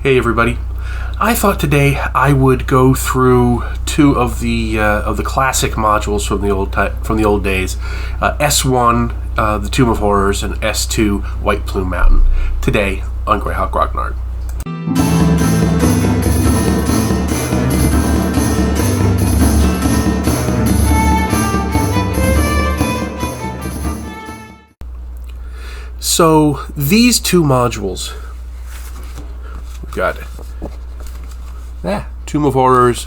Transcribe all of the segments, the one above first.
Hey everybody! I thought today I would go through two of the classic modules from the old days, S1, the Tomb of Horrors, and S2, White Plume Mountain. Today on Greyhawk Grognard. So these two modules. Got Tomb of Horrors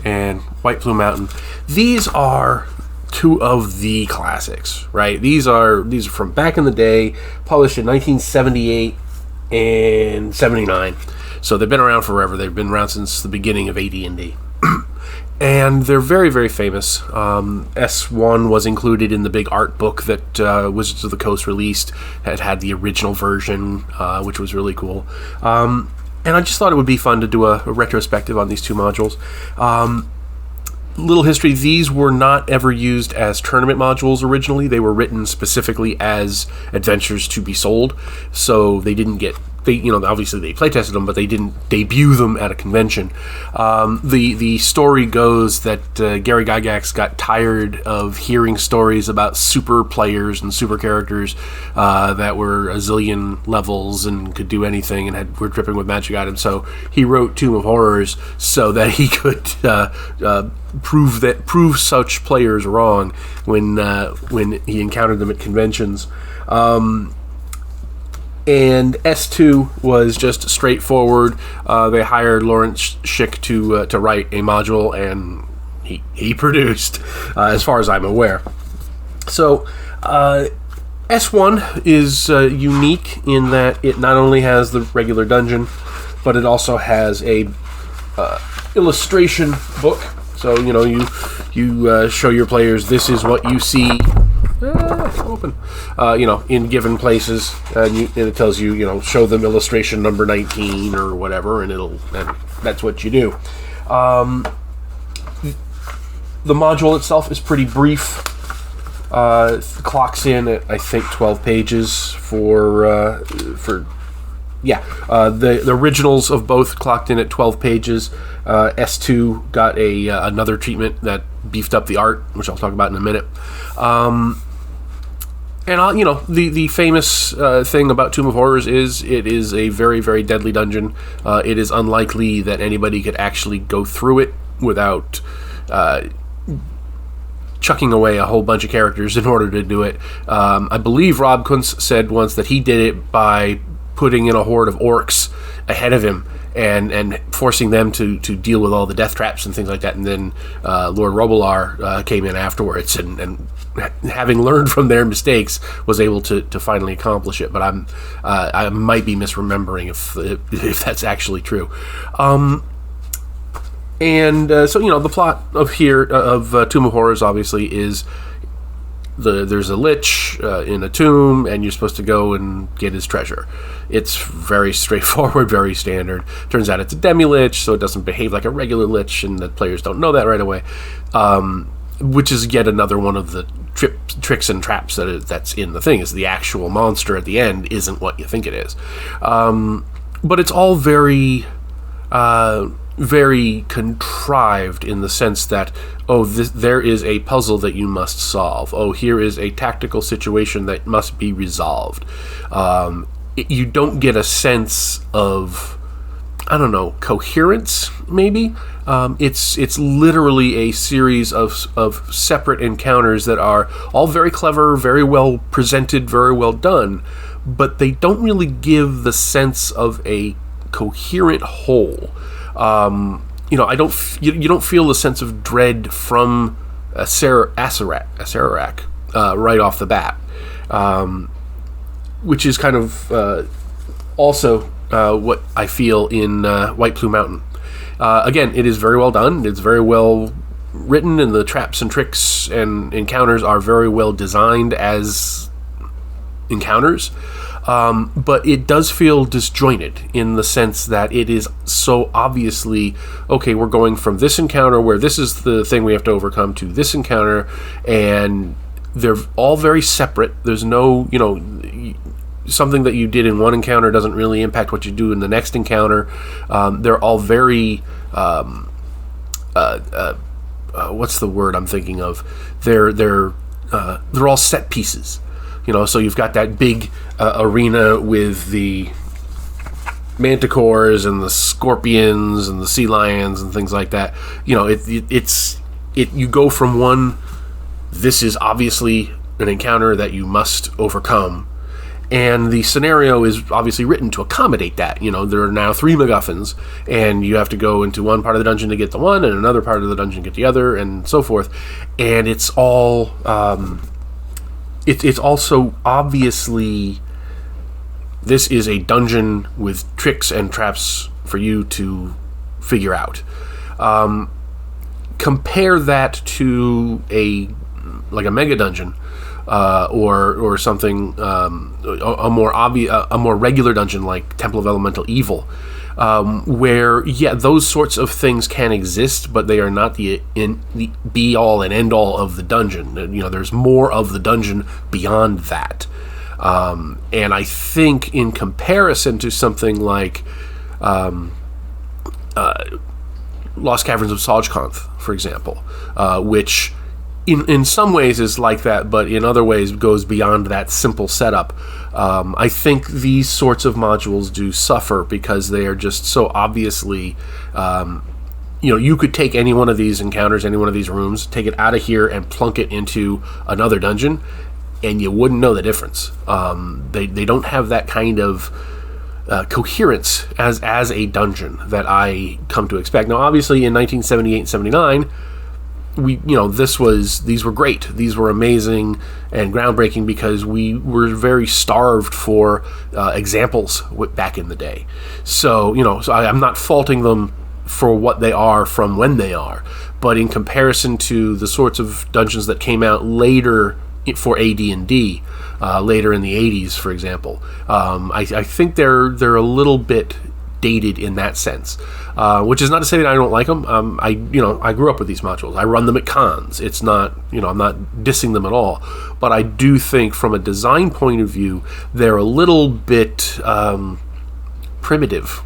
and White Plume Mountain. These are two of the classics, right? These are from back in the day, published in 1978 and 79. So they've been around forever. They've been around since the beginning of AD&D. And they're very, very famous. S1 was included in the big art book that Wizards of the Coast released. It had the original version, which was really cool. And I just thought it would be fun to do a retrospective on these two modules. Little history, these were not ever used as tournament modules originally. They were written specifically as adventures to be sold. So they didn't get... obviously they playtested them, but they didn't debut them at a convention. The story goes that Gary Gygax got tired of hearing stories about super players and super characters that were a zillion levels and could do anything and were dripping with magic items. So he wrote Tomb of Horrors so that he could prove such players wrong when he encountered them at conventions. And S2 was just straightforward. They hired Lawrence Schick to write a module, and he produced, as far as I'm aware. So S1 is unique in that it not only has the regular dungeon, but it also has a illustration book. So you show your players this is what you see. Open. In given places, and it tells you, show them illustration number 19 or whatever, and that's what you do. The module itself is pretty brief. Clocks in at, I think, 12 pages the originals of both clocked in at 12 pages. S2 got another treatment that beefed up the art, which I'll talk about in a minute. And the famous thing about Tomb of Horrors is it is a very, very deadly dungeon. It is unlikely that anybody could actually go through it without chucking away a whole bunch of characters in order to do it. I believe Rob Kuntz said once that he did it by putting in a horde of orcs ahead of him and forcing them to deal with all the death traps and things like that. And then Lord Robilar came in afterwards and having learned from their mistakes, was able to finally accomplish it. But I might be misremembering if that's actually true. So the plot of Tomb of Horrors obviously is there's a lich in a tomb, and you're supposed to go and get his treasure. It's very straightforward, very standard. Turns out it's a demi-lich, so it doesn't behave like a regular lich, and the players don't know that right away. Which is yet another one of the tricks and traps that's in the thing, is the actual monster at the end isn't what you think it is. But it's all very, very contrived in the sense that, there is a puzzle that you must solve. Here is a tactical situation that must be resolved. You don't get a sense of, coherence, maybe. It's literally a series of separate encounters that are all very clever, very well presented, very well done, but they don't really give the sense of a coherent whole. You don't feel the sense of dread from Acererak right off the bat, which is kind of also what I feel in White Plume Mountain. Again, it is very well done. It's very well written, and the traps and tricks and encounters are very well designed as encounters. But it does feel disjointed in the sense that it is so obviously, okay, we're going from this encounter where this is the thing we have to overcome to this encounter, and they're all very separate. There's no, something that you did in one encounter doesn't really impact what you do in the next encounter. They're all very what's the word I'm thinking of? They're all set pieces. So you've got that big arena with the manticores and the scorpions and the sea lions and things like that. You go from one, this is obviously an encounter that you must overcome, and the scenario is obviously written to accommodate that. There are now 3 MacGuffins, and you have to go into one part of the dungeon to get the one, and another part of the dungeon to get the other, and so forth. And it's all it's also obviously, this is a dungeon with tricks and traps for you to figure out. Compare that to a mega dungeon, or something, a more regular dungeon like Temple of Elemental Evil, where those sorts of things can exist, but they are not the be all and end all of the dungeon. There's more of the dungeon beyond that. And I think in comparison to something like Lost Caverns of Sajkanth, for example, which in some ways is like that, but in other ways goes beyond that simple setup. I think these sorts of modules do suffer because they are just so obviously, you could take any one of these encounters, any one of these rooms, take it out of here and plunk it into another dungeon, and you wouldn't know the difference. They don't have that kind of coherence as a dungeon that I come to expect. Now, obviously, in 1978 and 79, these were great. These were amazing and groundbreaking because we were very starved for examples back in the day. So I'm not faulting them for what they are from when they are, but in comparison to the sorts of dungeons that came out later for AD&D, later in the 80s, for example, I think they're a little bit dated in that sense, which is not to say that I don't like them. I grew up with these modules. I run them at cons. It's not, I'm not dissing them at all, but I do think from a design point of view, they're a little bit primitive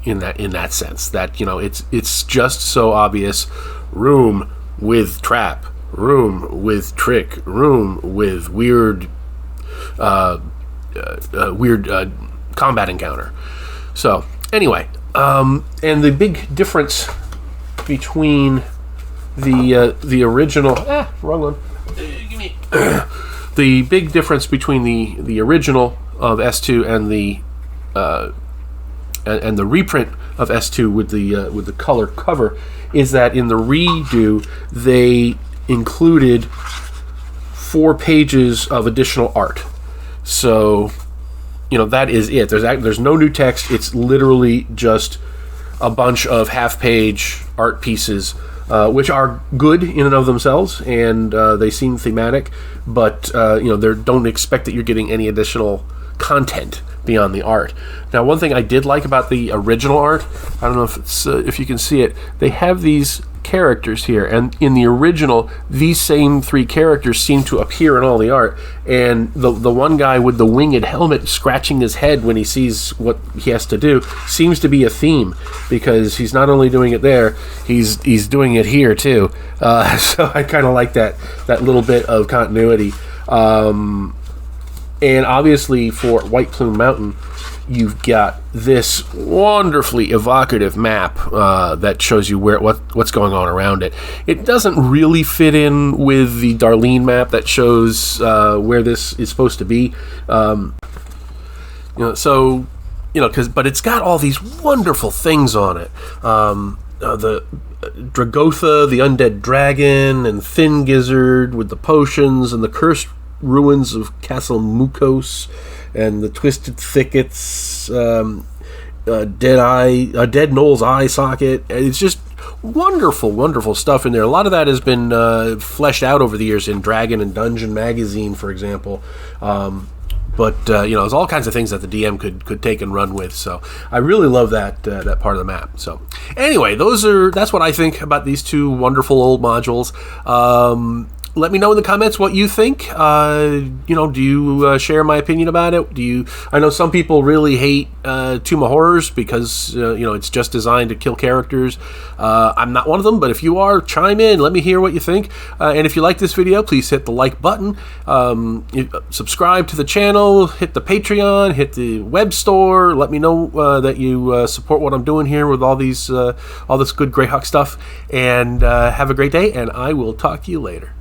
in that sense. That it's just so obvious. Room with trap, room with trick, room with weird combat encounter. So, anyway, and the big difference between the original... wrong one. Give me... The big difference between the original of S2 and the reprint of S2 with the color cover is that in the redo, they included 4 pages of additional art. So... that is it. There's no new text. It's literally just a bunch of half-page art pieces, which are good in and of themselves, and they seem thematic, but don't expect that you're getting any additional content beyond the art. Now, one thing I did like about the original art, I don't know if you can see it, they have these characters here, and in the original, these same 3 characters seem to appear in all the art, and the one guy with the winged helmet scratching his head when he sees what he has to do seems to be a theme, because he's not only doing it there, he's doing it here too. So I kind of like that little bit of continuity. And obviously for White Plume Mountain, you've got this wonderfully evocative map that shows you what's going on around it. It doesn't really fit in with the Darlene map that shows where this is supposed to be. But it's got all these wonderful things on it. The Dragotha, the undead dragon, and Thin Gizzard with the potions, and the cursed ruins of Castle Mukos, and the Twisted Thickets, Dead Knoll's Eye Socket. It's just wonderful stuff in there. A lot of that has been fleshed out over the years in Dragon and Dungeon magazine, for example. But there's all kinds of things that the DM could take and run with. So I really love that part of the map. So anyway, that's what I think about these 2 wonderful old modules. let me know in the comments what you think. Do you share my opinion about it? I know some people really hate Tomb of Horrors because it's just designed to kill characters. I'm not one of them, but if you are, chime in. Let me hear what you think. And if you like this video, please hit the like button. Subscribe to the channel. Hit the Patreon. Hit the web store. Let me know that you support what I'm doing here with all this good Greyhawk stuff. And have a great day. And I will talk to you later.